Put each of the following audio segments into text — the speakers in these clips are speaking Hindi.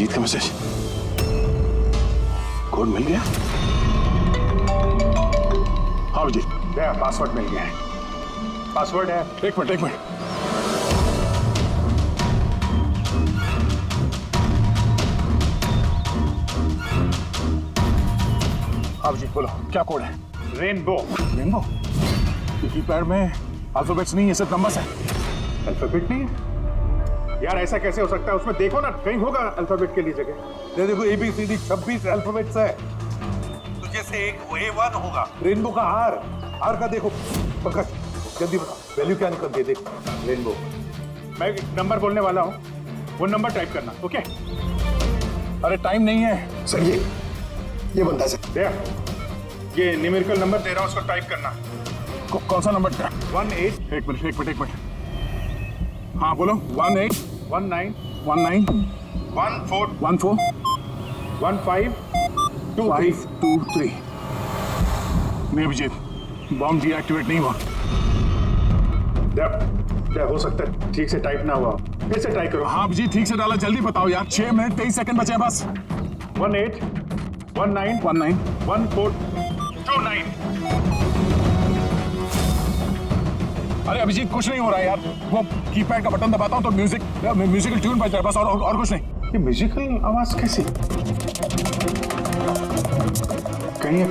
अभिजीत का मैसेज। कोड मिल गया? हाँ अभिजीत, पासवर्ड मिल गया है। पासवर्ड है। एक मिनट। अभिजीत बोलो, क्या कोड है? रेनबो। रेनबो? कीपैड में अल्फाबेट्स नहीं है, सिर्फ नंबर्स है। अल्फाबेट नहीं है यार, ऐसा कैसे हो सकता है? उसमें देखो ना, कहीं होगा अल्फाबेट के लिए जगह। देखो ABCD 26 अल्फाबेट्स है, तो जैसे एक A1 होगा। रेनबो का आर का देखो। पंकज जल्दी बता, वैल्यू क्या निकलती है? देख रेनबो। मैं एक नंबर बोलने वाला हूँ, वो नंबर टाइप करना। ओके? अरे टाइम नहीं है सर, ये बनता है सर। दे, ये न्यूमेरिकल नंबर दे रहा हूँ, उसको टाइप करना। कौन सा नंबर? 18 एक मिनट। हाँ बोलो। 18 19 19 14 14 15 23। 523। नहीं अभिजीत, बॉम्ब डीएक्टिवेट नहीं हुआ। क्या हो सकता है ठीक से टाइप ना हुआ? फिर से टाइप करो। हाँ अभिजीत, ठीक से डाला, जल्दी बताओ यार। 6 मिनट 23 सेकंड बचे हैं बस। 18 19 19 14 29। अरे अभिजीत कुछ नहीं हो रहा है यार, वो कीपैड का बटन दबाता हूँ तो म्यूजिकल ट्यून बज रहा है बस, और कुछ नहीं। ये म्यूजिकल आवाज कैसी? कहीं ये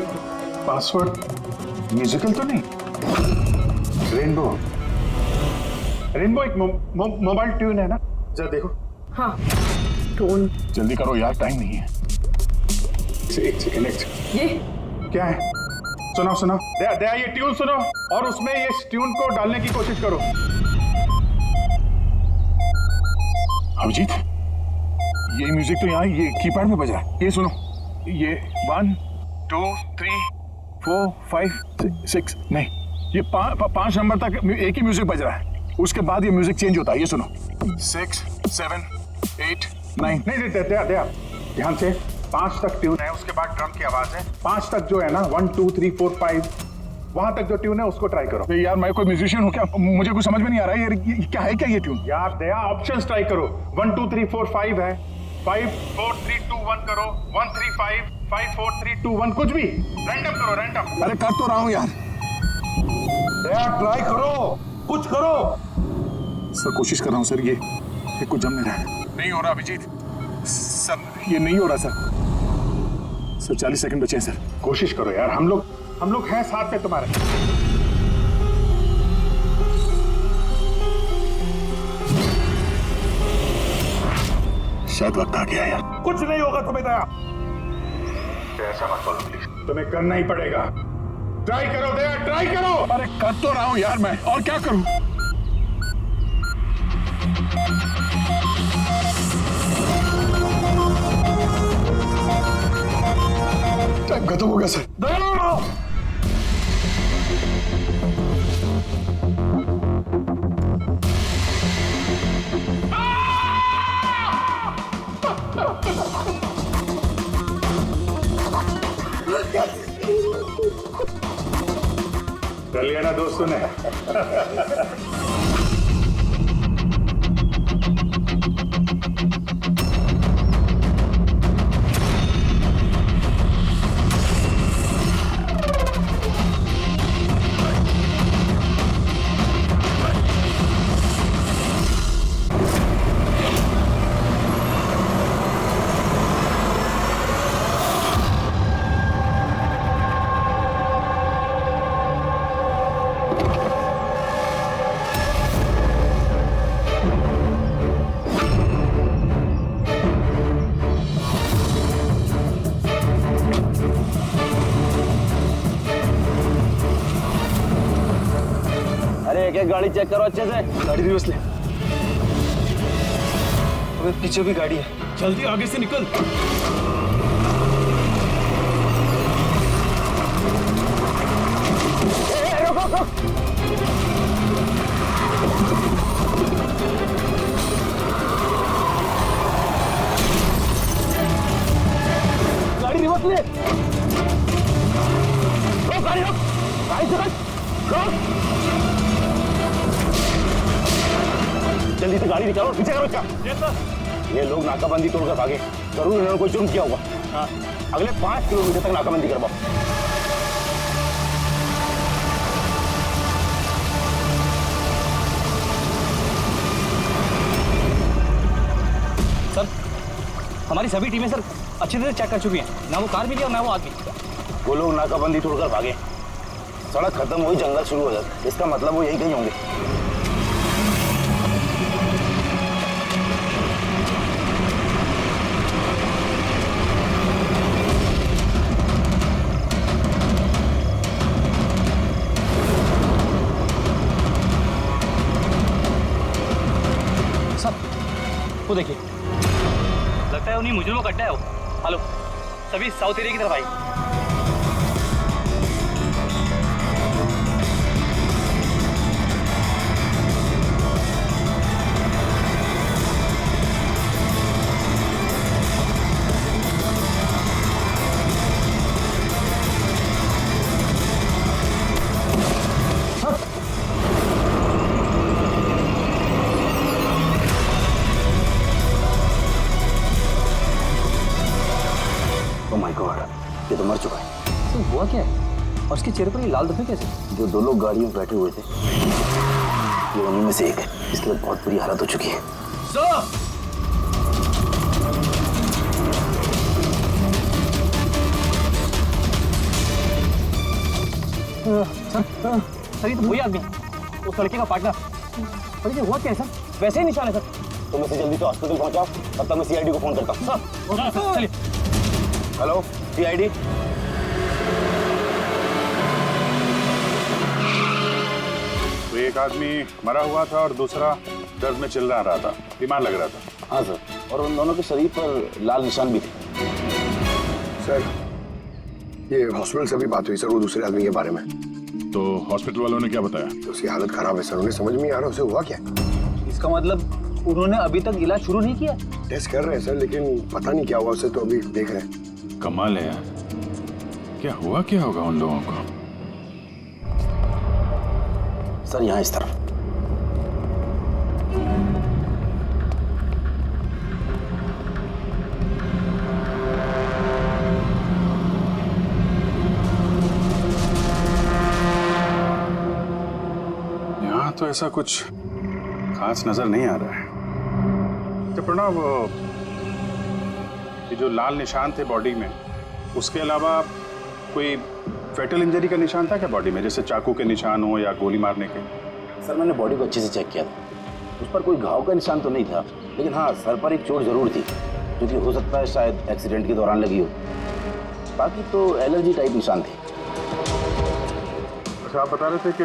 पासवर्ड म्यूजिकल तो नहीं? रेनबो एक मोबाइल ट्यून है ना? जरा देखो। हाँ, टोन। जल्दी करो यार, टाइम नहीं है। एक सेकंड। ये क्या है? सुनाओ। दया ये ट्यून सुनो और उसमें ये ट्यून को डालने की कोशिश करो। अभिजीत, ये म्यूजिक तो यहाँ ये कीपैड में बज रहा है। ये सुनो, ये 1 2 3 4 5 6 नहीं, ये 5 नंबर तक एक ही म्यूजिक बज रहा है, उसके बाद ये म्यूजिक चेंज होता है। ये सुनो, 6 7 8 9। नहीं दया ध्यान से। 5 तक ट्यून है, उसके बाद ड्रम की आवाज है। 5 तक जो है ना, 1 2 3 4 5, वहां तक जो ट्यून है उसको ट्राई करो। यार मैं कोई म्यूजिशियन हूँ क्या? मुझे कुछ समझ में नहीं आ रहा है। ये क्या है? क्या ये ट्यून? यार दया, ऑप्शंस ट्राई करो। 1 2 3 4 5 है, 5 4 3 2 1 करो, 1 3 5 5 4 3 2 1, कुछ भी रैंडम करो, रैंडम। अरे कर तो रहा हूँ यार। दया ट्राई करो, कुछ करो। सर कोशिश कर रहा हूँ सर, ये कुछ जम नहीं रहा है। नहीं हो रहा अभिजीत सर, ये नहीं हो रहा सर। 40 सेकंड बचे हैं सर। कोशिश करो यार, हम लोग हैं साथ में तुम्हारे। शायद वक्त आ गया यार। कुछ नहीं होगा तुम्हें दया। ऐसा मत बोलो प्लीज, तुम्हें करना ही पड़ेगा। ट्राई करो दया, ट्राई करो। अरे कर तो रहा हूँ यार मैं, और क्या करूँ? टाइम खत्म हो गया सर। कर लिया ना दोस्तों ने? एक गाड़ी चेक करो अच्छे से। गाड़ी रिवर्स ले। अबे पीछे भी गाड़ी है, जल्दी आगे से निकल। गाड़ी रिवर्स ले। रोक गाड़ी, रोक गाड़ी, से रोक। जल्दी से गाड़ी निकालो, पीछे करो इसका। ये लोग नाकाबंदी तोड़कर भागे। जरूर इन्होंने कोई जुर्म किया होगा। अगले 5 किलोमीटर तक नाकाबंदी करवाओ। सर, हमारी सभी टीमें सर अच्छी तरह चेक कर चुकी हैं, ना वो कार मिली और ना वो आदमी। वो लोग नाकाबंदी तोड़कर भागे, सड़क खत्म हुई, जंगल शुरू हो जाता, इसका मतलब वो यही कहीं होंगे। सर, वो देखिए, लगता है उन्हीं मुजरिमों का अड्डा है वो। हेलो, सभी साउथ एरिया की तरफ आई। ओह माय गॉड, ये तो मर चुका है। तो हुआ क्या है और इसके चेहरे पर ये लाल धब्बे कैसे? जो 2 लोग गाड़ियों में बैठे हुए थे, ये उन्हीं में से एक है। इसके बाद बहुत बुरी हालत हो चुकी है। सर, ये तो वही आदमी है, उस लड़के का पार्टनर। पर ये हुआ क्या है सर? वैसे ही निशान है सर। तुम इसे जल्दी से हॉस्पिटल पहुंचाओ, तब तक मैं सीआईडी को फोन करता हूँ। सर, चलिए। Hello CID. तो एक आदमी मरा हुआ था और दूसरा दर्द में चिल्ला रहा था, बीमार लग रहा था। हाँ सर, और उन दोनों के शरीर पर लाल निशान भी थे। सर, ये हॉस्पिटल से भी बात हुई सर वो दूसरे आदमी के बारे में। तो हॉस्पिटल वालों ने क्या बताया? तो उसकी हालत खराब है सर, उन्हें समझ में नहीं आ रहा उसे हुआ क्या। इसका मतलब उन्होंने अभी तक इलाज शुरू नहीं किया? टेस्ट कर रहे हैं सर, लेकिन पता नहीं क्या हुआ उसे, तो अभी देख रहे हैं। कमाल है यार, क्या हुआ क्या होगा उन लोगों को? सर यहाँ इस तरफ। यहाँ तो ऐसा कुछ खास नजर नहीं आ रहा है। तो प्रणव, ये जो लाल निशान थे बॉडी में, उसके अलावा कोई फेटल इंजरी का निशान था क्या बॉडी में, जैसे चाकू के निशान हो या गोली मारने के? सर मैंने बॉडी को अच्छे से चेक किया था, उस पर कोई घाव का निशान तो नहीं था, लेकिन हाँ सर पर एक चोट जरूर थी, जो कि हो सकता है शायद एक्सीडेंट के दौरान लगी हो। बाकी तो एलर्जी टाइप निशान थे। अच्छा, आप बता रहे थे कि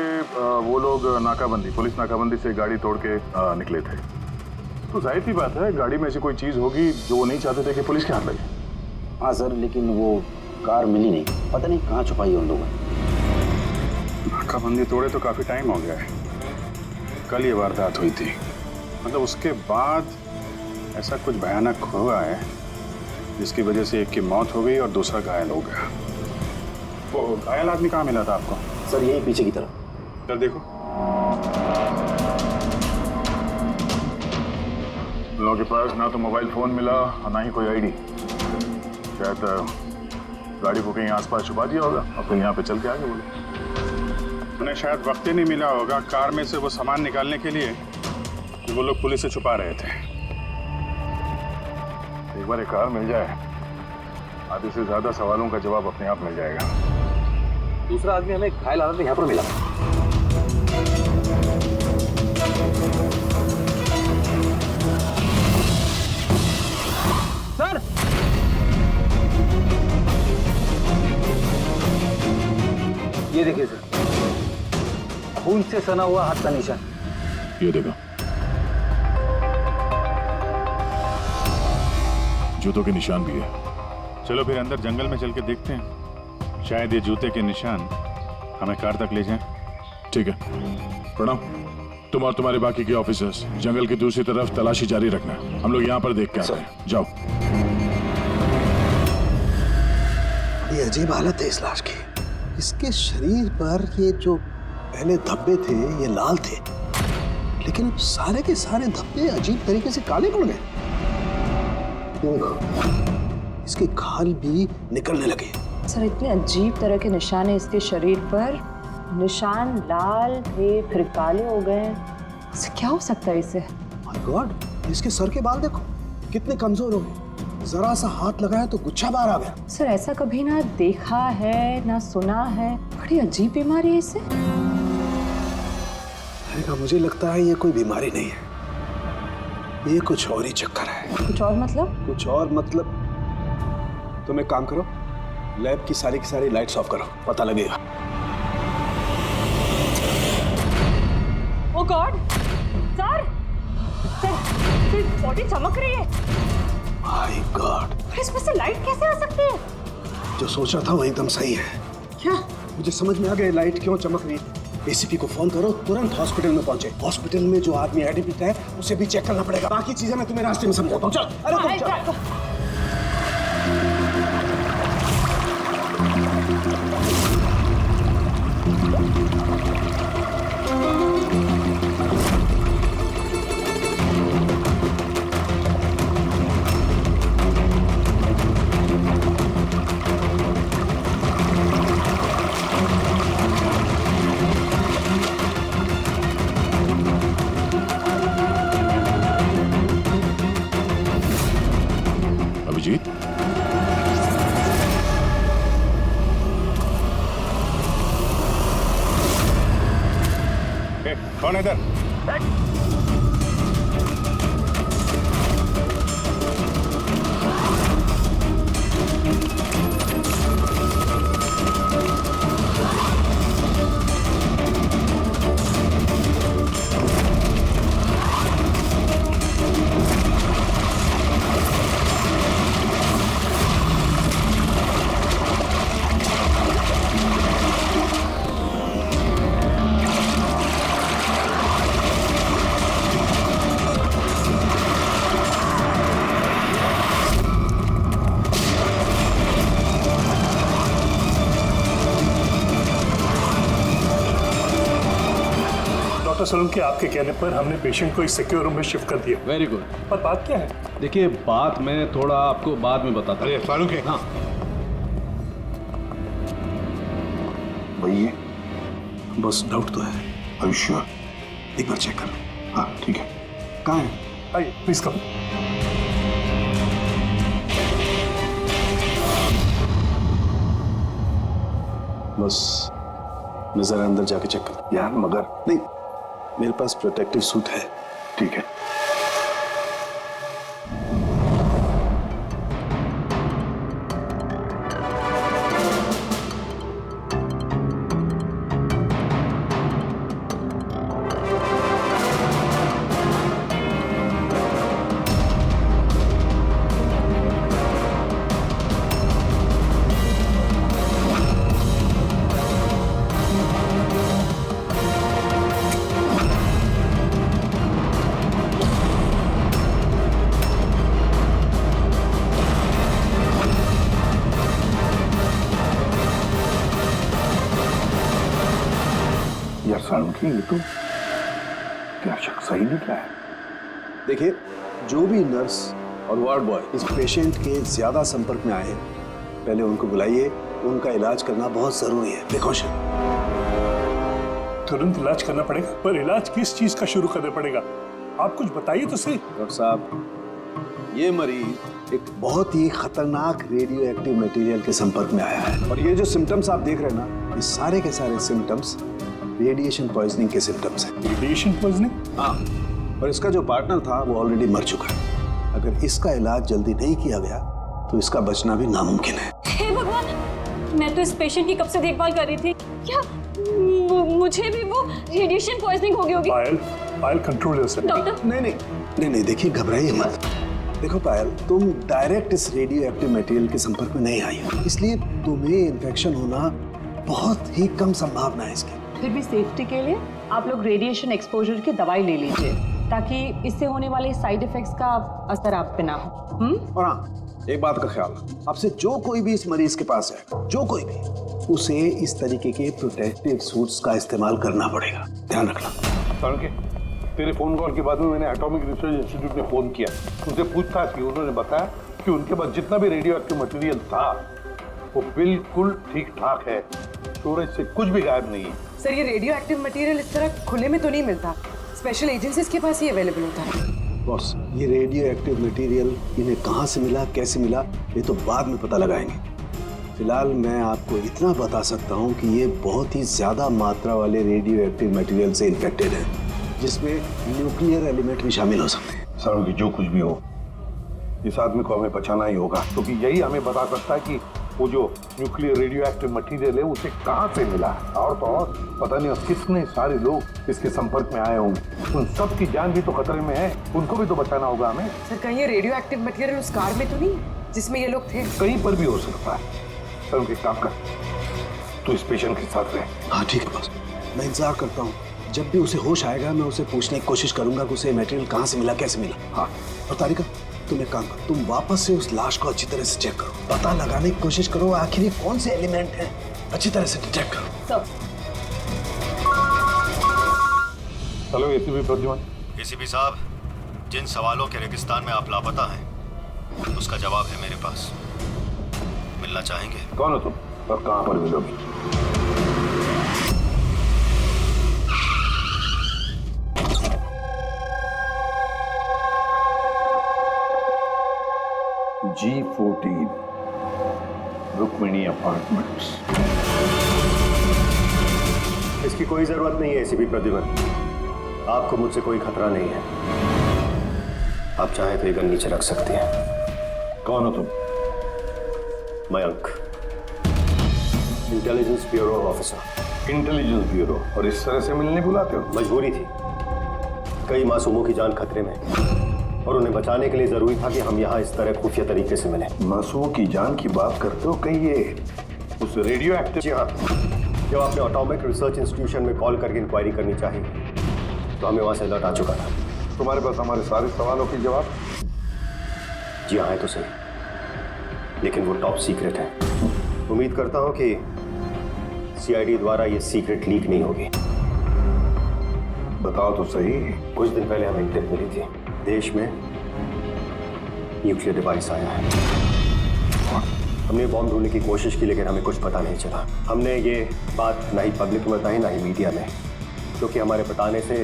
वो लोग नाकाबंदी, पुलिस नाकाबंदी से गाड़ी तोड़ के निकले थे, तो जाहिर सी बात है गाड़ी में ऐसी कोई चीज होगी जो वो नहीं चाहते थे कि पुलिस के हाथ लगे। हाँ सर, लेकिन वो कार मिली नहीं, पता नहीं कहाँ छुपाई है उन लोगों ने। नाकाबंदी तोड़े तो काफी टाइम हो गया है, कल ये वारदात हुई थी, मतलब उसके बाद ऐसा कुछ भयानक हुआ है जिसकी वजह से एक की मौत हो गई और दूसरा घायल हो गया। वो घायल आदमी कहाँ मिला था आपको? सर यही पीछे की तरफ। इधर देखो। लोगों के पास ना तो मोबाइल फोन मिला और ना ही कोई आईडी। शायद गाड़ी को कहीं आसपास छुपा दिया होगा और फिर यहाँ पे चल के आगे बोले। उन्हें शायद वक्त ही नहीं मिला होगा कार में से वो सामान निकालने के लिए जो वो लोग पुलिस से छुपा रहे थे। एक बार एक कार मिल जाए, आधे से ज्यादा सवालों का जवाब अपने आप मिल जाएगा। दूसरा आदमी हमें घायल हालत में यहाँ पर मिला। सर, ये देखिए सर, खून से सना हुआ हाथ का निशान। ये देखो, जूतों के निशान भी है। चलो फिर अंदर जंगल में चल के देखते हैं, शायद ये जूते के निशान हमें कार तक ले जाएं। ठीक है प्रणव, तुम और तुम्हारे बाकी के ऑफिसर्स जंगल की दूसरी तरफ तलाशी जारी रखना, हम लोग यहाँ पर देख के आते हैं। जाओ। ये अजीब हालत है इस लाश की। इसके शरीर पर ये जो पहले धब्बे थे ये लाल थे, लेकिन सारे के सारे धब्बे अजीब तरीके से काले पड़ गए। ये देखो, इसके खाल भी निकलने लगे। सर इतने अजीब तरह के निशान हैं इसके शरीर पर। निशान लाल थे फिर काले हो गए। इससे क्या हो सकता है इसे? माय गॉड, इसके सर के बाल देखो कितने कमजोर हो गए। जरा सा हाथ लगाया तो गुच्छा बाहर आ गया। सर ऐसा कभी ना देखा है ना सुना है। बड़ी अजीब बीमारी है इसे। मुझे लगता है ये कोई बीमारी नहीं है, ये कुछ और ही चक्कर है। कुछ और मतलब? कुछ और मतलब तुम एक काम करो, लैब की सारी लाइट्स ऑफ करो, पता लगेगा। ओ गॉड सर, सर बॉडी चमक रही है। माय गॉड, इसमें से लाइट कैसे आ सकती है? जो सोचा था वो एकदम सही है। क्या? मुझे समझ में आ गया लाइट क्यों चमक रही है। एसीपी को फोन करो, तुरंत हॉस्पिटल में पहुंचे। हॉस्पिटल में जो आदमी एडमिट है उसे भी चेक करना पड़ेगा। बाकी चीजें मैं तुम्हें रास्ते में समझाता हूं। चल, अरे तुम चल। अभिजीत, कौन है इधर? डॉक्टर सोलंकी, आपके कहने पर हमने पेशेंट को इस सिक्योर रूम में शिफ्ट कर दिया। Very good. पर बात क्या है? देखिए, बात मैं थोड़ा आपको बाद में बताता हूँ। सोलंकी, हाँ, भैया बस डाउट तो है। अवश्य एक बार चेक कर। हाँ ठीक है। कहाँ है? आइए प्लीज कम। बस मैं जरा अंदर जाके चेक कर। यार मगर नहीं, मेरे पास प्रोटेक्टिव सूट है। ठीक है। यार सोलंकी, ये तो क्या शक सही निकला है। देखिए, जो भी नर्स और वार्ड बॉय इस पेशेंट के ज्यादा संपर्क में आए हैं, पहले उनको बुलाइए। उनका इलाज करना बहुत जरूरी है। प्रिकॉशन। तुरंत इलाज करना पड़ेगा, पर इलाज किस चीज का शुरू करना पड़ेगा? आप कुछ बताइए तो सही। डॉक्टर साहब, ये मरीज एक बहुत ही खतरनाक रेडियो एक्टिव मटेरियल के संपर्क में आया है, और ये जो सिम्टम्स आप देख रहे हैं ना, ये सारे के सारे सिम्टम्स रेडिएशन पॉइजनिंग के सिम्टम्स हैं। Radiation poisoning? हाँ, और इसका जो पार्टनर था वो ऑलरेडी मर चुका है। अगर इसका इलाज जल्दी नहीं किया गया तो इसका बचना भी नामुमकिन है। हे भगवान, मैं तो इस पेशेंट की कब से देखभाल कर रही थी। क्या मुझे भी वो रेडिएशन पॉइजनिंग हो गई होगी? पायल कंट्रोल योरसेल्फ। डॉक्टर, नहीं, देखिए घबराइए मत। देखो पायल, तुम डायरेक्ट इस रेडियो एक्टिव मटेरियल के संपर्क में नहीं आई हो, इसलिए तुम्हें इन्फेक्शन होना बहुत ही कम संभावना है इसकी। फिर भी सेफ्टी के लिए आप लोग रेडिएशन एक्सपोजर की दवाई ले लीजिए, ताकि इससे होने वाले साइड इफेक्ट्स का असर आप पे ना हो। और हाँ, एक बात का ख्याल, आपसे जो कोई भी इस मरीज के पास है, जो कोई भी, उसे इस तरीके के प्रोटेक्टिव सूट्स का इस्तेमाल करना पड़ेगा। ध्यान रखना। सोलंकी, तेरे फोन कॉल के बाद में मैंने एटॉमिक रिसर्च इंस्टीट्यूट में फोन किया, उनसे पूछताछ की। उन्होंने बताया जबकि उनके पास जितना भी रेडियो एक्टिव मटेरियल था वो बिल्कुल ठीक ठाक है। स्टोरेज से कुछ भी गायब नहीं है। सर, ये रेडियो एक्टिव मटेरियल इस तरह खुले में तो नहीं मिलता, स्पेशल एजेंसीज के पास ही अवेलेबल होता है। बॉस, ये रेडियो एक्टिव मटेरियल इन्हें कहाँ से मिला, कैसे मिला, ये तो बाद में पता लगाएंगे। फिलहाल मैं आपको इतना बता सकता हूँ कि ये बहुत ही ज्यादा मात्रा वाले रेडियो एक्टिव मटेरियल से इन्फेक्टेड है, जिसमें न्यूक्लियर एलिमेंट भी शामिल हो सकते हैं। सर, कि जो कुछ भी हो, इस आदमी को हमें बचाना ही होगा, क्योंकि यही हमें बता सकता है कि वो जो न्यूक्लियर रेडियो एक्टिव मटेरियल है उसे कहाँ से मिला है। और तो और पता नहीं कितने सारे लोग इसके संपर्क में आए होंगे। उन सब की जान भी तो खतरे में है, उनको भी तो बचाना होगा हमें। सर, कहीं ये रेडियो एक्टिव मटेरियल उस कार में तो नहीं जिसमें ये लोग थे? कहीं पर भी हो सकता है। सर, उनके काम कर, तो इस पेशेंट के साथ रहे। हाँ ठीक है बॉस, मैं इंतजार करता हूँ। जब भी उसे होश आएगा मैं उसे पूछने की कोशिश करूंगा कि उसे मटेरियल कहाँ से मिला, कैसे मिला। हाँ, और तारिका, तुम एक काम करो, तुम वापस से उस लाश को अच्छी तरह से चेक करो, पता लगाने की कोशिश करो आखिर ये कौन से एलिमेंट हैं, अच्छी तरह से डिटेक्ट करो। Sir, hello ACP Pradyuman. ACP साहब, जिन सवालों के रेगिस्तान में आप लापता हैं उसका जवाब है मेरे पास। मिलना चाहेंगे? कौन हो तुम और कहाँ पर मिलोगी? G14 Rukmini apartments. इसकी कोई जरूरत नहीं है एसीपी प्रद्युमन, आपको मुझसे कोई खतरा नहीं है। आप चाहे तो ये गन नीचे रख सकते हैं। कौन हो तुम? Mayank, intelligence bureau officer. Intelligence bureau? और इस तरह से मिलने बुलाते हो? मजबूरी थी, कई मासूमों की जान खतरे में और उन्हें बचाने के लिए जरूरी था कि हम यहाँ इस तरह खुफिया तरीके से मिले। मासूमों की जान की बात करते हो? कहीं ये उस रेडियो एक्टिव? जी हाँ, जब आपने एटॉमिक रिसर्च इंस्टीट्यूशन में कॉल करके इंक्वायरी करनी चाहिए तो हमें वहाँ से अलर्ट आ चुका था। तुम्हारे पास हमारे सारे सवालों के जवाब? जी हाँ, है तो सही, लेकिन वो टॉप सीक्रेट है। उम्मीद करता हूँ कि सीआईडी द्वारा ये सीक्रेट लीक नहीं होगी। बताओ तो सही। कुछ दिन पहले हमें टिप मिली थी, देश में न्यूक्लियर डिवाइस आया है। हमने बॉम्ब ढूंढने की कोशिश की लेकिन हमें कुछ पता नहीं चला। हमने ये बात ना ही पब्लिक में बताई ना ही मीडिया में, क्योंकि हमारे बताने से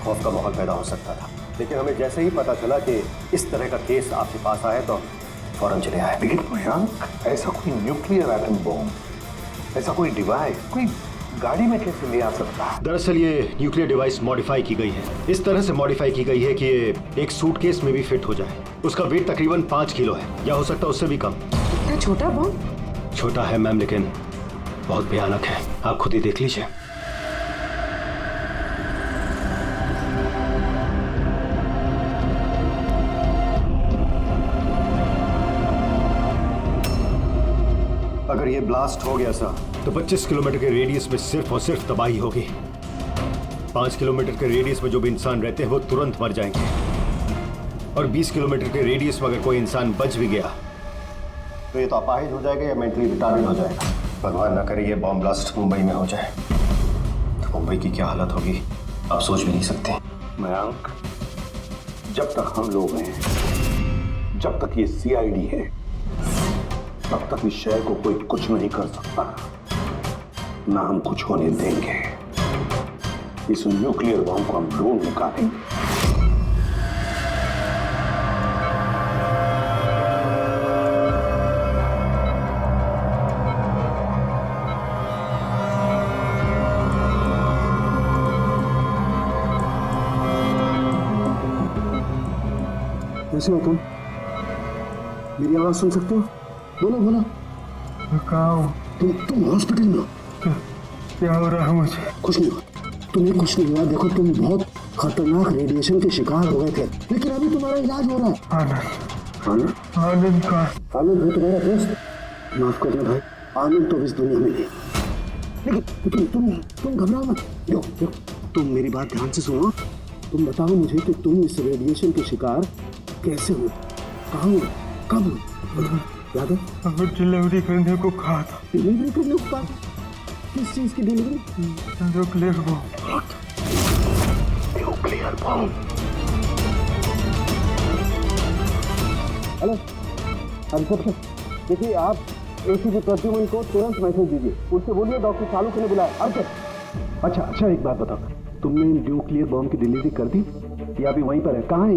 खौफ का माहौल पैदा हो सकता था। लेकिन हमें जैसे ही पता चला कि इस तरह का केस आपके पास आया तो फौरन चले आए। लेकिन मयंक, ऐसा कोई न्यूक्लियर एटम बॉम्ब, ऐसा कोई डिवाइस कोई गाड़ी में कैसे ले आ सकता है? दरअसल ये न्यूक्लियर डिवाइस मॉडिफाई की गई है। इस तरह से मॉडिफाई की गई है कि ये एक सूटकेस में भी फिट हो जाए। उसका वेट तकरीबन 5 किलो है, या हो सकता है उससे भी कम। इतना छोटा बॉम्ब? छोटा है मैम, लेकिन बहुत भयानक है। आप खुद ही देख लीजिए। अगर ये ब्लास्ट हो गया सर तो 25 किलोमीटर के रेडियस में सिर्फ और सिर्फ तबाही होगी। 5 किलोमीटर के रेडियस में जो भी इंसान रहते हैं वो तुरंत मर जाएंगे, और 20 किलोमीटर के रेडियस में अगर कोई इंसान बच भी गया तो ये तो अपाहिज हो जाएगा या मेंटली रिटार्डेड हो जाएगा। भगवान ना करे ये बॉम्ब ब्लास्ट मुंबई में हो जाए तो मुंबई की क्या हालत होगी आप सोच भी नहीं सकते। मयंक, जब तक हम लोग हैं, जब तक ये सीआईडी है, तब तक इस शहर को कोई कुछ नहीं कर सकता, ना हम कुछ होने देंगे। इस न्यूक्लियर बॉम्ब को हम ढूंढ निकालेंगे। कैसे हो तुम? मेरी आवाज सुन सकते हो? बोलो बोलो। कहाँ हो? तुम हॉस्पिटल में हो। क्या हो रहा है मुझे? कुछ नहीं हुआ, तुम्हें कुछ नहीं हुआ। देखो तुम बहुत खतरनाक रेडिएशन के शिकार हो गए थे, लेकिन अभी तुम्हारा इलाज हो रहा है। आनंद? आनंद का? आनंद है तुम्हारा दोस्त? माफ करना भाई, आनंद तो इस दुनिया में नहीं। लेकिन तुम घबराओ मत। देखो तुम मेरी बात ध्यान से सुनो। तुम बताओ मुझे कि तुम इस रेडिएशन के शिकार कैसे हो, कहाँ हो, कब हो? याद है? अगर डिलीवरी करने को कहा था। डिलीवरी करने को कहा? किस चीज की delivery? Nuclear bomb. Nuclear bomb? Hello देखिए आप एसीपी प्रद्युमन को तुरंत मैसेज दीजिए, उससे बोलिए डॉक्टर चालुक्य ने बुलाया। अच्छा एक बात बताओ, तुमने न्यूक्लियर बॉम्ब की डिलीवरी कर दी या अभी वहीं पर है? कहाँ है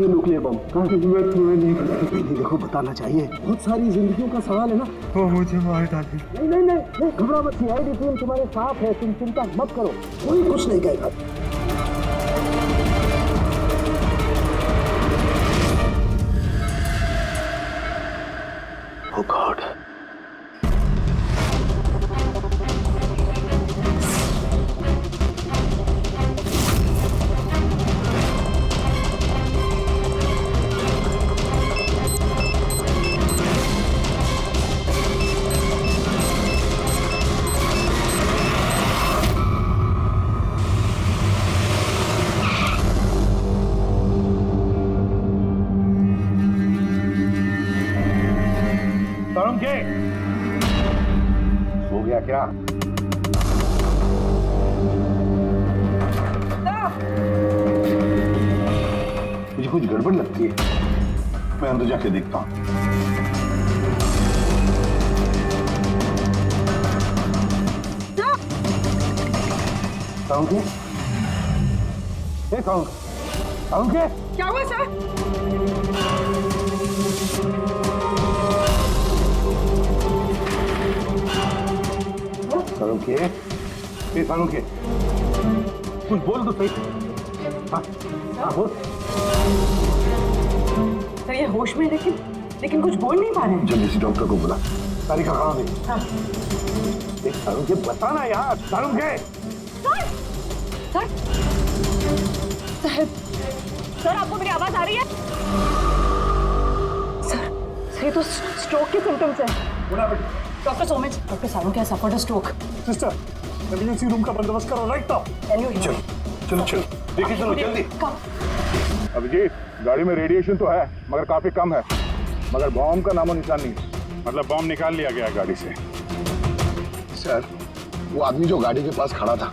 ये न्यूक्लियर बॉम्ब? कहाँ है? नहीं देखो, बताना चाहिए, बहुत सारी जिंदगियों का सवाल है ना। वो मुझे मार डाली। नहीं घबरा मत, सीआईडी टीम तुम्हारे साथ है, तुम चिंता मत करो, कोई कुछ नहीं कहेगा। Oh God. हो गया क्या? मुझे कुछ गड़बड़ लगती है, मैं अंदर जाके देखता हूँ। क्या हुआ सर? सालुंके, कुछ बोल तो सही। हाँ बोल। सर ये होश में लेकिन कुछ बोल नहीं पा रहे हैं। जल्दी से डॉक्टर को बुला। तारिका कहाँ है? हाँ। सालुंके बताना यार, सालुंके। सर आपको मेरी आवाज आ रही है? सर ये तो स्ट्रोक के सिम्टम्स है। Doctor Somesh, doctor Salunke has suffered a stroke. Sister, emergency room का बंदोबस्त करो राइट नाउ। चलो देखिए, चलो जल्दी। अभिजीत, गाड़ी में रेडिएशन तो है मगर काफी कम है, मगर बॉम्ब का नामो निशान नहीं। मतलब बॉम्ब निकाल लिया गया है गाड़ी से। सर, वो आदमी जो गाड़ी के पास खड़ा था,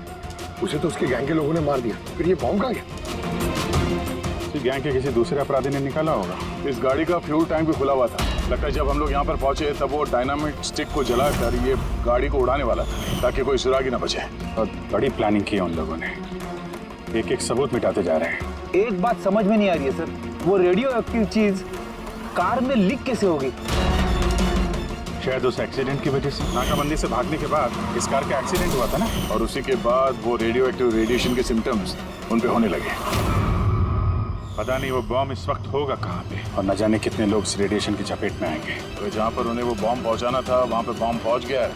उसे तो उसके गैंग के लोगों ने मार दिया, फिर ये बॉम्ब कहाँ गया? गैंग के किसी दूसरे अपराधी ने निकाला होगा। इस गाड़ी का फ्यूल टैंक भी खुला हुआ था। लगता है जब हम लोग यहाँ पर पहुंचे तब वो डायनामिट स्टिक को जलाकर ये गाड़ी को उड़ाने वाला था ताकि कोई सुरागी ना बचे। और बड़ी प्लानिंग की है उन लोगों ने, एक एक सबूत मिटाते जा रहे हैं। एक बात समझ में नहीं आ रही है सर, वो रेडियो एक्टिव चीज कार में लीक कैसे होगी? शायद उस एक्सीडेंट की वजह से। नाकाबंदी से भागने के बाद इस कार का एक्सीडेंट हुआ था ना, और उसी के बाद वो रेडियो एक्टिव रेडिएशन के सिम्टम्स उन पे होने लगे। पता नहीं वो बॉम्ब इस वक्त होगा कहाँ पे, और न जाने कितने लोग इस रेडिएशन की चपेट में आएंगे। तो जहाँ पर उन्हें वो बॉम्ब पहुँचाना था वहाँ पे बॉम्ब पहुँच गया है,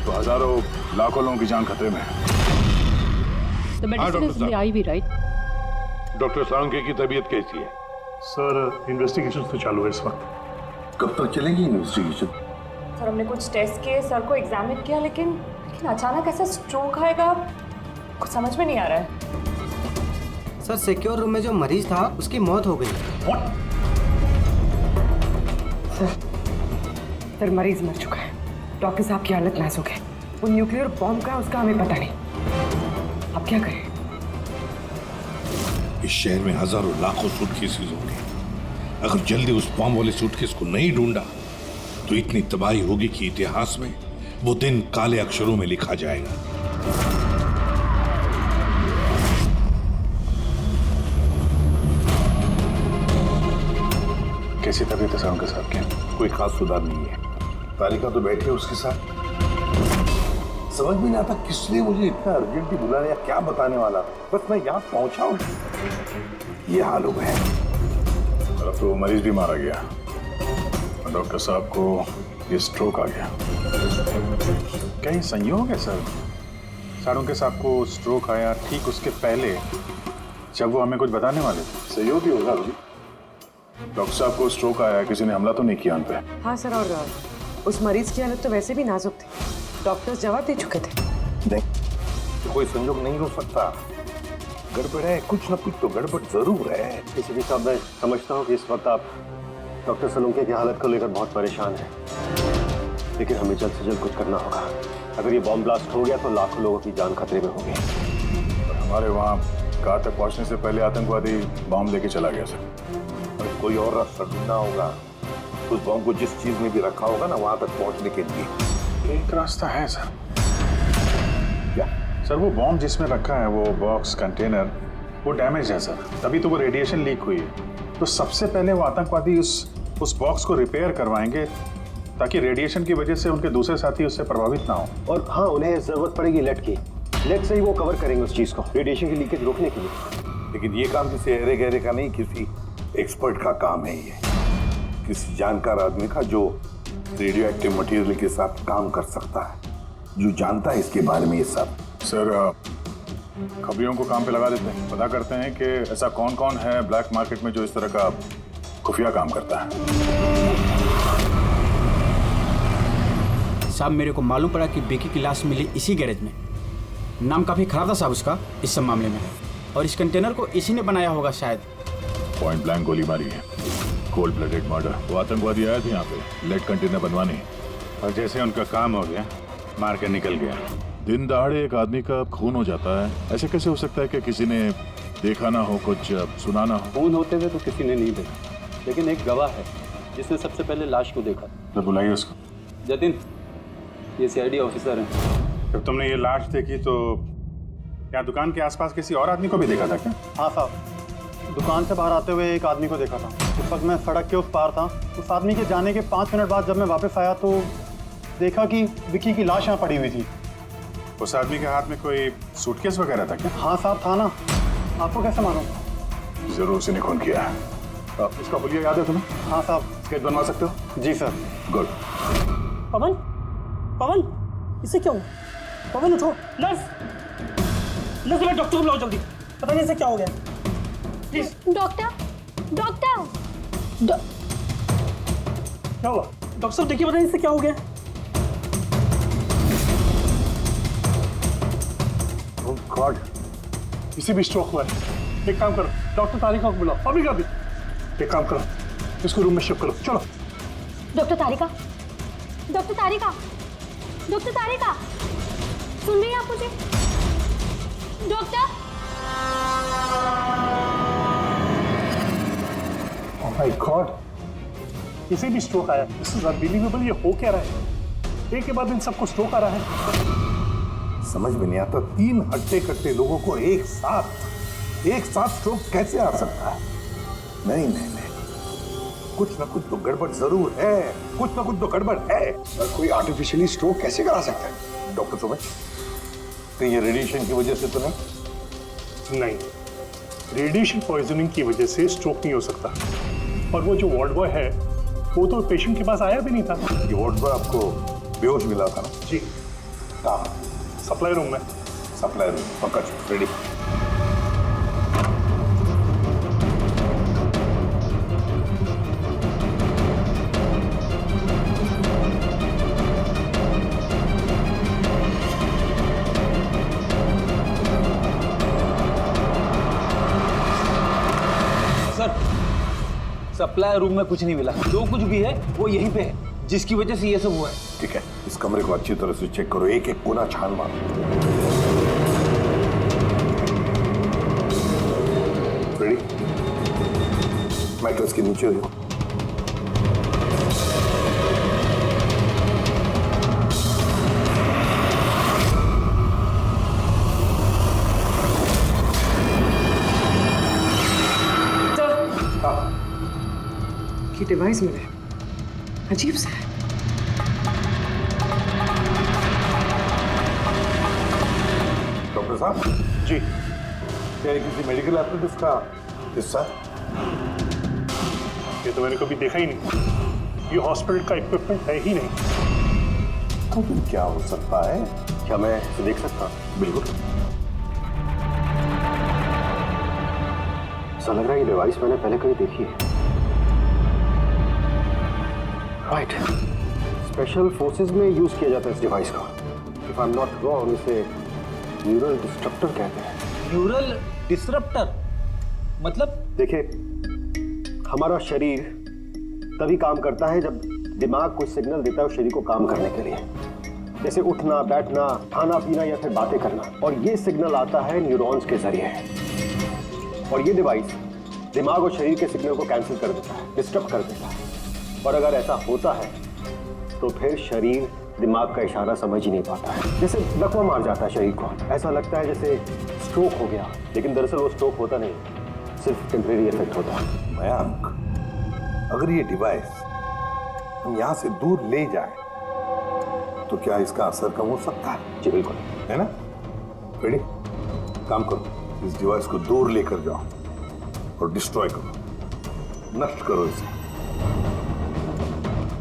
तो हजारों लाखों लोगों की जान खतरे में है। डॉक्टर सालुंके की तबीयत कैसी है? सर, इन्वेस्टिगेशन तो चालू है इस वक्त। कब तक चलेगी इन्वेस्टिगेशन? सर हमने कुछ टेस्ट किए, सर को एग्जामिन किया, लेकिन अचानक ऐसा स्ट्रोक आएगा कुछ समझ में नहीं आ रहा है। सर सिक्योर रूम में जो मरीज था उसकी मौत हो गई। सर मरीज मर चुका है, डॉक्टर साहब की हालत नाजुक है। वो न्यूक्लियर बॉम्ब का उसका हमें पता नहीं, अब क्या करें? इस शहर में हजारों लाखों सूटकेसेस होंगे, अगर जल्दी उस बॉम्ब वाले सूटकेस को नहीं ढूंढा तो इतनी तबाही होगी कि इतिहास में वो दिन काले अक्षरों में लिखा जाएगा। कैसी तबीयत है सालुंके साहब की? कोई खास सुधार नहीं है। तारिका तो बैठी है उसके साथ। समझ में नहीं आता किसने मुझे इतना अर्जेंटली बुलाया या क्या बताने वाला। बस मैं यहाँ पहुंचा हूँ, ये हाल हो गया। अब तो मरीज भी मारा गया और डॉक्टर साहब को ये स्ट्रोक आ गया। क्या ये संयोग है सर? सालुंके साहब को स्ट्रोक आया ठीक उसके पहले जब वो हमें कुछ बताने वाले थे। सहयोग ही होगा अभी। डॉक्टर साहब को स्ट्रोक आया, किसी ने हमला तो नहीं किया उन पे? हाँ सर, और उस मरीज की हालत तो वैसे भी नाजुक थी, डॉक्टर्स जवाब दे चुके थे। नहीं, तो कोई संयोग नहीं हो सकता। गड़बड़ है, कुछ न कुछ तो गड़बड़ जरूर है। एसीपी साहब, मैं समझता हूँ कि इस वक्त आप डॉक्टर सालुंके की हालत को लेकर बहुत परेशान हैं, लेकिन हमें जल्द से जल्द कुछ करना होगा। अगर ये बॉम्ब ब्लास्ट हो गया तो लाखों लोगों की जान खतरे में होगी। हमारे वहाँ कार तक पहुँचने से पहले आतंकवादी बॉम्ब लेके चला गया सर। कोई और रास्ता ढूंढना होगा। उस बॉम्ब को जिस चीज में भी रखा होगा ना वहां तक पहुंचने के लिए। एक रास्ता है सर। क्या सर? वो बॉम्ब जिसमें रखा है, वो बॉक्स कंटेनर, वो डैमेज है सर, तभी तो वो रेडिएशन लीक हुई है। तो सबसे पहले वो आतंकवादी उस बॉक्स को रिपेयर करवाएंगे ताकि रेडिएशन की वजह से उनके दूसरे साथी उससे प्रभावित ना हो। और हाँ, उन्हें जरूरत पड़ेगी लेड की। लेड से ही वो कवर करेंगे उस चीज को, रेडिएशन की लीकेज रोकने के लिए। लेकिन ये काम किसी अहरे गहरे का नहीं, किसी एक्सपर्ट का काम है। ये किसी जानकार आदमी का जो रेडियो एक्टिव मटेरियल के साथ काम कर सकता है, जो जानता है इसके बारे में ये सब। सर खबरियों को काम पे लगा देते हैं, पता करते हैं कि ऐसा कौन कौन है ब्लैक मार्केट में जो इस तरह का खुफिया काम करता है। साहब मेरे को मालूम पड़ा कि बेकी की लाश मिली इसी गैरेज में। नाम काफी खराब था साहब उसका इस सब मामले में, और इस कंटेनर को इसी ने बनाया होगा शायद। पॉइंट ब्लैंक गोली मारी है, कोल्ड ब्लडेड मर्डर। वो आतंकवादी आया था यहाँ पे लेड कंटेनर बनवाने, और जैसे उनका काम हो गया मार के निकल गया। दिन दहाड़े एक आदमी का खून हो जाता है, ऐसे कैसे हो सकता है कि किसी ने देखा ना हो, कुछ सुना ना हो? खून होते हुए तो किसी ने नहीं देखा, लेकिन एक गवाह है जिसने सबसे पहले लाश को देखा। तो बुलाइए उसको। जतिन, ये सीआईडी ऑफिसर हैं। जब तुमने ये लाश देखी तो क्या दुकान के आसपास किसी और आदमी को भी देखा था क्या? हाँ साहब, दुकान से बाहर आते हुए एक आदमी को देखा था। उस वक्त मैं सड़क के उस पार था। उस आदमी के जाने के 5 मिनट बाद जब मैं वापस आया तो देखा कि विक्की की लाश यहाँ पड़ी हुई थी। उस आदमी के हाथ में कोई सूटकेस वगैरह था क्या? हाँ साहब, था ना। आपको कैसे मालूम? जरूर उसी ने खून किया है। इसका हुलिया याद है तुम्हें? हाँ साहब। स्केच बनवा सकते हो? जी सर। गुड। पवन, पवन, इसे क्या हुआ? पवन उठो। नर्स, नर्स मैं डॉक्टर को बुलाओ जल्दी, पता नहीं इसे क्या हो गया। प्लीज। Doctor, doctor. क्या हुआ? डॉक्टर साहब देखिए, पता नहीं इसे क्या हो गया। गॉड, इसे भी स्ट्रोक हुआ है। एक काम करो, डॉक्टर तारिका को बुलाओ अभी का भी। एक काम करो, इसको रूम में शिफ्ट करो। चलो। डॉक्टर तारिका, डॉक्टर तारिका, डॉक्टर तारिका, सुन रही हैं आप मुझे? डॉक्टर। ओह माय गॉड, इसे भी स्ट्रोक आया। This is unbelievable. ये हो क्या रहा है? एक के बाद इन सबको स्ट्रोक आ रहा है। समझ में नहीं आता, 3 हट्टे कट्टे लोगों को एक साथ स्ट्रोक कैसे आ सकता है? नहीं नहीं नहीं, कुछ ना कुछ तो गड़बड़ जरूर है, कुछ ना कुछ तो गड़बड़ है। पर कोई आर्टिफिशियली स्ट्रोक कैसे करा सकता है? डॉक्टर सुबह, तो ये रेडिएशन की वजह से तो नहीं? नहीं, रेडिएशन पॉइजनिंग की वजह से स्ट्रोक नहीं हो सकता। और वो जो वार्ड बॉय है वो तो पेशेंट के पास आया भी नहीं था। ये वार्ड बॉय आपको बेहोश मिला था ना? जी। कहाँ? सप्लाई रूम में। सप्लाई रूम, पकड़, रेडी। सर, सप्लाई रूम में कुछ नहीं मिला। जो कुछ भी है वो यहीं पे है, जिसकी वजह से ये सब हुआ है। ठीक है, इस कमरे को अच्छी तरह से चेक करो, एक एक कोना छान मारो। रेडी? मैट्रेस के नीचे हो। ये डिवाइस मिले, अजीब सा है। डॉक्टर साहब जी, क्या ये किसी मेडिकल एप्रेटिस का हिस्सा? ये तो मैंने कभी देखा ही नहीं। ये हॉस्पिटल का इक्विपमेंट है ही नहीं। तो फिर क्या हो सकता है? क्या मैं इसे देख सकता हूँ? बिल्कुल। ऐसा लग रहा है ये डिवाइस मैंने पहले कहीं देखी है। राइट, स्पेशल फोर्सेस में यूज किया जाता है इस डिवाइस का। If I am not wrong, इसे न्यूरल डिस्ट्रप्टर कहते हैं। न्यूरल डिस्रप्टर मतलब? देखिए, हमारा शरीर तभी काम करता है जब दिमाग कोई सिग्नल देता है उस शरीर को काम करने के लिए, जैसे उठना, बैठना, खाना पीना या फिर बातें करना। और ये सिग्नल आता है न्यूरॉन्स के जरिए, और ये डिवाइस दिमाग और शरीर के सिग्नल को कैंसिल कर देता है, डिस्टर्ब कर देता है। और अगर ऐसा होता है तो फिर शरीर दिमाग का इशारा समझ ही नहीं पाता है, जैसे लकवा मार जाता है शरीर को। ऐसा लगता है जैसे स्ट्रोक हो गया, लेकिन दरअसल वो स्ट्रोक होता नहीं, सिर्फ टेम्परेरी इफेक्ट होता है। मयंक, अगर ये डिवाइस हम यहाँ से दूर ले जाए तो क्या इसका असर कम हो सकता है? जी बिल्कुल। है ना? रेडी? काम करो, इस डिवाइस को दूर लेकर जाओ और डिस्ट्रॉय करो, नष्ट करो इसे।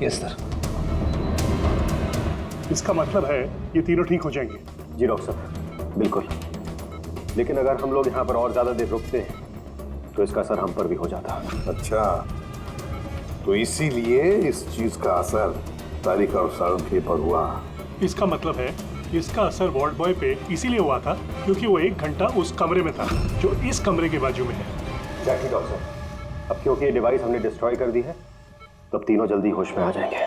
Yes sir. इसका मतलब है ये तीनों ठीक हो जाएंगे? जी डॉक्टर साहब, बिल्कुल। लेकिन अगर हम लोग यहाँ पर और ज्यादा देर रुकते हैं तो इसका असर हम पर भी हो जाता है। अच्छा, तो इसीलिए इस चीज का असर तारिका और साळुंखे पर हुआ। इसका मतलब है इसका असर वार्ड बॉय पे इसीलिए हुआ था क्योंकि वो 1 घंटा उस कमरे में था जो इस कमरे के बाजू में है। एग्जैक्टली डॉक्टर साहब। अब क्योंकि ये डिवाइस हमने डिस्ट्रॉय कर दी है तो अब तीनों जल्दी होश में आ जाएंगे।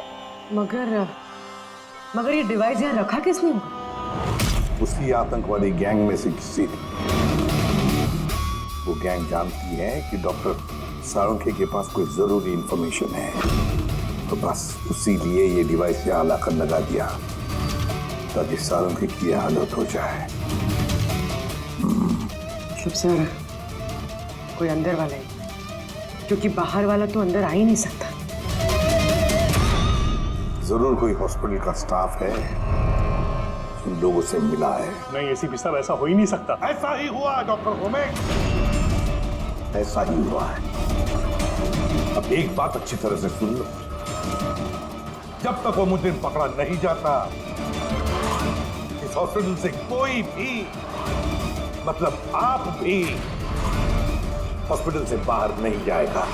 मगर ये डिवाइस यहाँ रखा किसने होगा? उसी आतंकवादी गैंग में से किसी ने। वो गैंग जानती है कि डॉक्टर साळुंखे के पास कोई जरूरी इंफॉर्मेशन है, तो बस उसी लिए ये डिवाइस यहाँ लाकर लगा दिया ताकि साळुंखे की हालत हो जाए। शुभ सर, कोई अंदर वाला है, क्योंकि बाहर वाला तो अंदर आ ही नहीं सकता। जरूर कोई हॉस्पिटल का स्टाफ है जिन लोगों से मिला है। नहीं एसीपी साहब, ऐसा हो ही नहीं सकता। ऐसा ही हुआ डॉक्टर होमेक, ऐसा ही हुआ है। अब एक बात अच्छी तरह से सुन लो, जब तक वो मुजरिम पकड़ा नहीं जाता इस हॉस्पिटल से कोई भी, मतलब आप भी, हॉस्पिटल से बाहर नहीं जाएगा।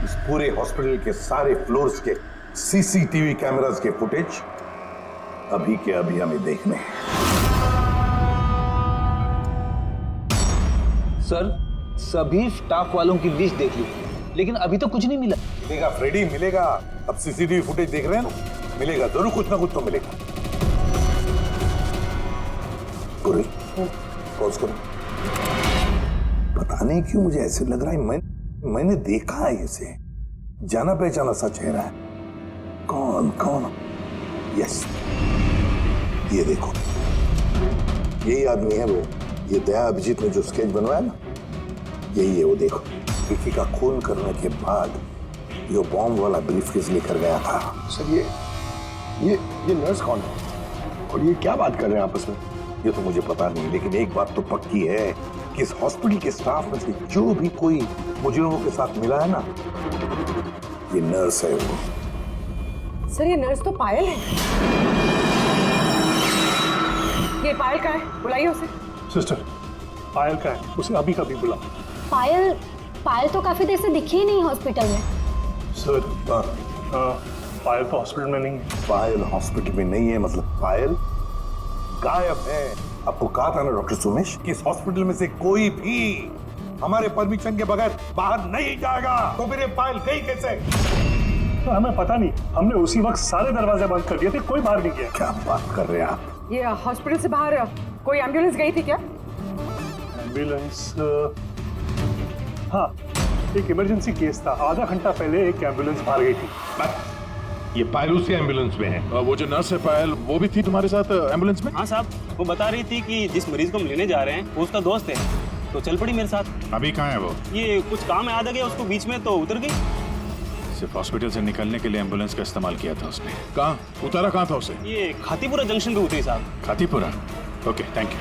इस पूरे हॉस्पिटल के सारे फ्लोर्स के सीसीटीवी कैमरास के फुटेज अभी के अभी हमें देखने हैं। सर, सभी स्टाफ वालों की लिस्ट देख ली, लेकिन अभी तो कुछ नहीं मिला। मिलेगा फ्रेडी, मिलेगा। अब सीसीटीवी फुटेज देख रहे हैं ना, मिलेगा जरूर, कुछ ना कुछ तो मिलेगा। पॉज करो। पता नहीं क्यों मुझे ऐसे लग रहा है मैंने देखा है इसे, जाना पहचाना सा चेहरा है। कौन कौन? यस, ये देखो, यही आदमी है वो। ये दया अभिजीत ने जो स्केच बनवाया ना, यही है वो। देखो, विकी का खून करने के बाद जो बॉम्ब वाला ब्रीफकेस लेकर गया था। सर ये नर्स कौन है और ये क्या बात कर रहे हैं आपस में? ये तो मुझे पता नहीं, लेकिन एक बात तो पक्की है कि इस हॉस्पिटल के स्टाफ में से जो भी कोई मुजरिमों के साथ मिला है ना, ये नर्स है वो। सर, ये नर्स तो पायल है। ये पायल का है, बुलाइए उसे। सिस्टर, पायल का है, उसे अभी कभी बुला। पायल तो काफी देर से दिखी ही नहीं हॉस्पिटल में। सर, पायल तो हॉस्पिटल में नहीं है। पायल हॉस्पिटल में नहीं है मतलब पायल गायब है। आपको कहा था ना डॉक्टर सुमेश कि इस हॉस्पिटल में से कोई भी हमारे परमिशन के बगैर बाहर नहीं जाएगा। तो फिर ये पायल गई कैसे? तो हमें पता नहीं, हमने उसी वक्त सारे दरवाजे बंद कर दिए थे, कोई बाहर नहीं गया। क्या बात कर रहे हैं आप? ये हॉस्पिटल से बाहर कोई एम्बुलेंस गई थी क्या? एम्बुलेंस? हाँ, एक इमरजेंसी केस था, आधा घंटा पहले एक एम्बुलेंस बाहर गई थी। ये पायल उसी एम्बुलेंस में है। वो जो नर्स है पायल, वो भी थी तुम्हारे साथ एम्बुलेंस में? हाँ साहब, वो बता रही थी कि जिस मरीज को हम लेने जा रहे हैं वो उसका दोस्त है, तो चल पड़ी मेरे साथ। अभी कहाँ है वो? ये कुछ काम याद आ गया उसको बीच में, तो उतर गई। सिर्फ हॉस्पिटल से निकलने के लिए एम्बुलेंस का इस्तेमाल किया था उसने। कहाँ उतारा, कहाँ था उसे? ये खातीपुरा जंक्शन पे उतरी साहब। खातीपुरा? Okay, thank you.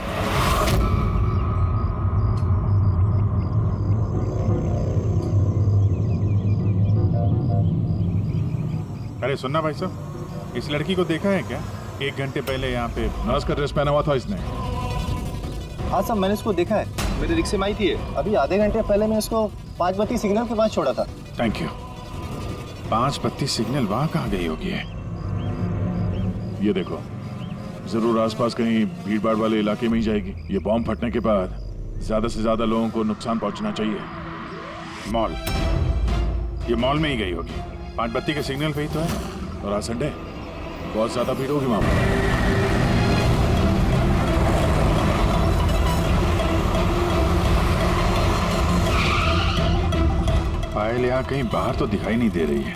अरे सुनना भाई साहब, इस लड़की को देखा है क्या? 1 घंटे पहले यहाँ पे नर्स का ड्रेस पहना हुआ था इसने। हाँ साहब, मैंने इसको देखा है, मेरे रिक्शे में आई थी। अभी आधे घंटे पहले मैं इसको 5 बत्ती सिग्नल के पास छोड़ा था। Thank you. 5 बत्ती सिग्नल वहाँ कहाँ गई होगी? ये देखो, जरूर आसपास कहीं भीड़ भाड़ वाले इलाके में ही जाएगी। ये बॉम्ब फटने के बाद ज्यादा से ज्यादा लोगों को नुकसान पहुंचना चाहिए। मॉल, ये मॉल में ही गई होगी। 5 बत्ती के सिग्नल पे ही तो है, और आज संडे, बहुत ज्यादा भीड़ होगी वहां पर। पायल यहाँ कहीं बाहर तो दिखाई नहीं दे रही है।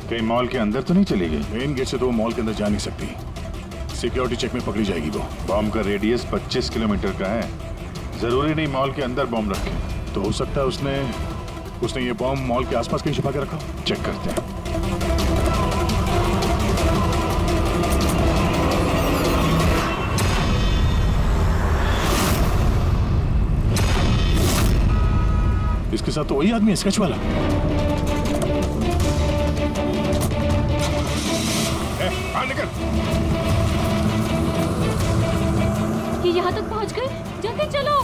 कहीं मॉल के अंदर तो नहीं चली गई? मेन गेट से तो वो मॉल के अंदर जा नहीं सकती, सिक्योरिटी चेक में पकड़ी जाएगी वो। बॉम्ब का रेडियस 25 किलोमीटर का है, जरूरी नहीं मॉल के अंदर बॉम्ब रखे। तो हो सकता है उसने ये बॉम्ब मॉल के आसपास कहीं छुपा के रखा। चेक करते हैं। इसके साथ तो वही आदमी है, स्केच वाला। बाहर निकल। ये यहाँ तक पहुँच गए, जल्दी चलो।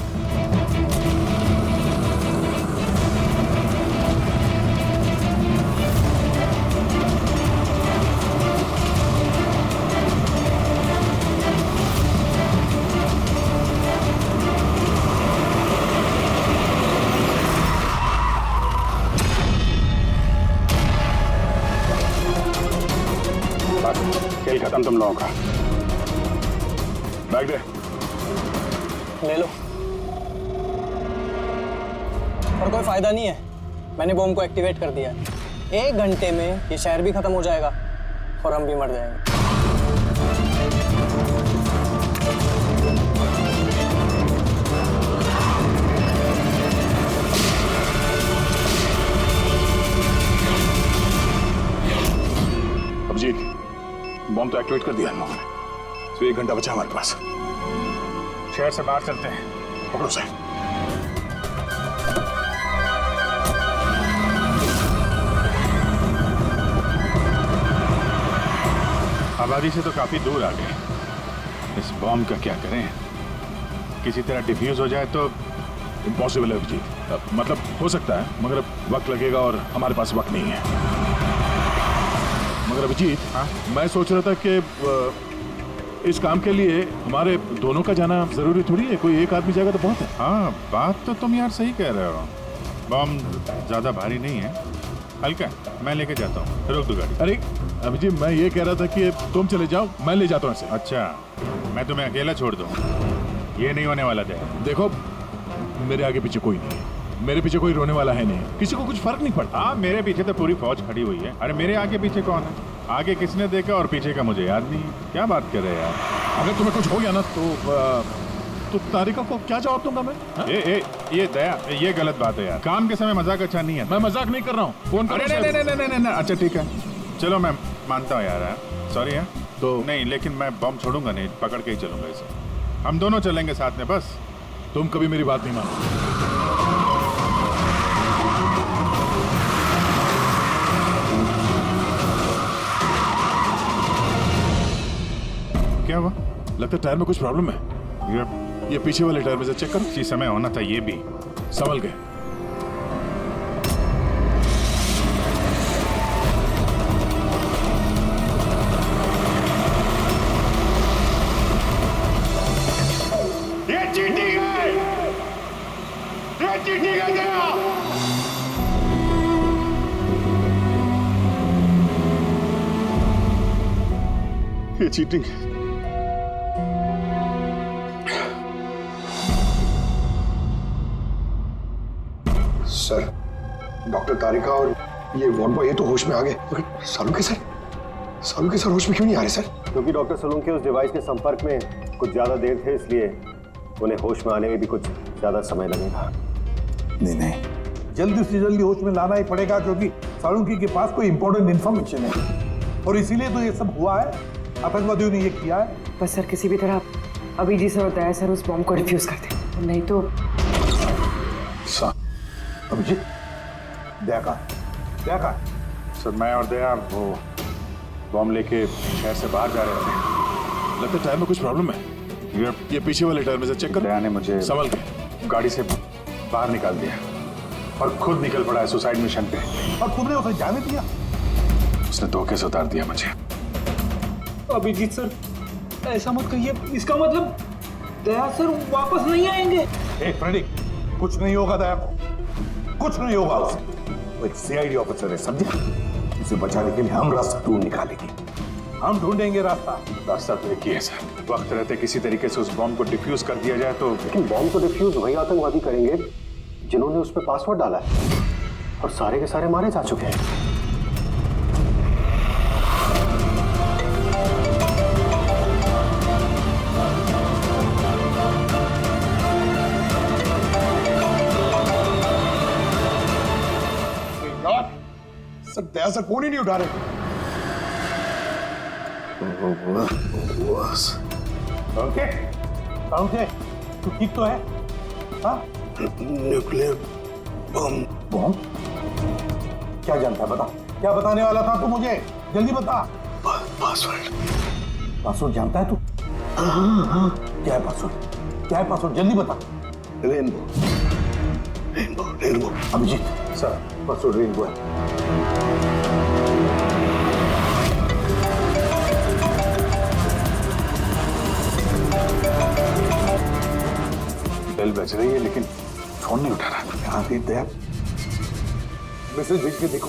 खेल खत्म तुम लोगों का। बैग दे। ले लो। और कोई फायदा नहीं है, मैंने बॉम्ब को एक्टिवेट कर दिया है। 1 घंटे में ये शहर भी खत्म हो जाएगा और हम भी मर जाएंगे। अभिजीत, बॉम्ब तो एक्टिवेट कर दिया हम लोगों ने, तो 1 घंटा बचा हमारे पास। शहर से बाहर चलते हैं। पकड़ो सर। आबादी से तो काफी दूर आ गए। इस बॉम्ब का क्या करें? किसी तरह डिफ्यूज हो जाए तो। इम्पॉसिबल है अभिजीत, मतलब हो सकता है मगर वक्त लगेगा और हमारे पास वक्त नहीं है। मगर अभिजीत, मैं सोच रहा था कि इस काम के लिए हमारे दोनों का जाना जरूरी थोड़ी है, कोई एक आदमी जाएगा तो बहुत है। हाँ, बात तो तुम यार सही कह रहे हो। बॉम्ब ज्यादा भारी नहीं है, हल्का। मैं लेके जाता हूँ, रोक दो गाड़ी। अरे अभिजीत, मैं ये कह रहा था कि तुम चले जाओ, मैं ले जाता हूँ ऐसे। अच्छा, मैं तुम्हें अकेला छोड़ दूँ? ये नहीं होने वाला है। देखो, मेरे आगे पीछे कोई नहीं है, मेरे पीछे कोई रोने वाला है नहीं, किसी को कुछ फर्क नहीं पड़ता। हाँ, मेरे पीछे तो पूरी फौज खड़ी हुई है। अरे मेरे आगे पीछे कौन है? आगे किसने देखा और पीछे का मुझे याद नहीं। क्या बात कर रहे हैं यार? अगर तुम्हें कुछ हो गया ना तो तारिका को क्या जवाब दूंगा मैं? ये दया, ये गलत बात है यार। काम के समय मजाक अच्छा नहीं है। मैं मजाक नहीं कर रहा हूँ, फोन करो। नहीं, अच्छा ठीक है, चलो मैं मानता हूँ यार, सॉरी है तो नहीं, लेकिन मैं बम छोड़ूंगा नहीं, पकड़ के ही चलूंगा इसे। हम दोनों चलेंगे साथ में बस। तुम कभी मेरी बात नहीं मानो। क्या हुआ? लगता है टायर में कुछ प्रॉब्लम है। ये पीछे वाले टायर में से चेक करो। इसी समय होना था ये भी। संभल गए। ये चीटिंग है, ये चीटिंग है दया। ये चीटिंग है। सर, डॉक्टर तारिका और ये वार्ड बॉय ये तो होश में आ गए, मगर सालुके सर होश में क्यों नहीं आ रहे सर? क्योंकि डॉक्टर सोलंकी उस डिवाइस के संपर्क में कुछ ज्यादा देर थे, इसलिए उन्हें होश में आने में भी कुछ ज्यादा समय लगेगा। नहीं, जल्दी से जल्दी होश में लाना ही पड़ेगा, क्योंकि सालुंकी के पास कोई इंपॉर्टेंट इंफॉर्मेशन है और इसीलिए तो ये सब हुआ है। आतंकवादियों ने ये किया है। बस सर, किसी भी तरह अभिजीत सर और दया सर उस बॉम्ब को डिफ्यूज कर दे, नहीं तो। अभिजीत, दया का सर, मैं और दया वो बॉम्ब लेके शहर से बाहर जा रहे थे। लगता है टायर में कुछ प्रॉब्लम है। ये पीछे वाले टायर में से चेक कर। दया ने मुझे संभल के गाड़ी से बाहर निकाल दिया और खुद निकल पड़ा है सुसाइड मिशन पे। और तुमने उसे जाने दिया? उसने धोखे से उतार दिया मुझे। अभिजीत सर, ऐसा मत कहिए, इसका मतलब दया सर वापस नहीं आएंगे। फ्रेडिक, कुछ नहीं होगा दया को, कुछ नहीं होगा उसे। वो एक सीआईडी ऑफिसर है, समझे? उसे बचाने के लिए हम रास्ता ढूंढ निकालेंगे, हम ढूंढेंगे रास्ता तो एक ही है सर, वक्त रहते किसी तरीके से उस बॉम्ब को डिफ्यूज कर दिया जाए तो। लेकिन बॉम्ब को डिफ्यूज वही आतंकवादी करेंगे जिन्होंने उस पर पासवर्ड डाला है। और सारे के सारे मारे जा चुके हैं। सर दया सर फोन ही नहीं उठा रहे। ओके तू ठीक तो है? हाँ? Nuclear bomb. बम? क्या जानता है बता, क्या बताने वाला था तू मुझे, जल्दी बता। पासवर्ड। पासवर्ड जानता है तू? हाँ। क्या है पासवर्ड? क्या है पासवर्ड, जल्दी बता। Rainbow rainbow rainbow. Abhijit sir password rainbow है। बेल बज रही है लेकिन फोन नहीं उठा रहा। यहाँ पे दया मैसेज भेज के देखो।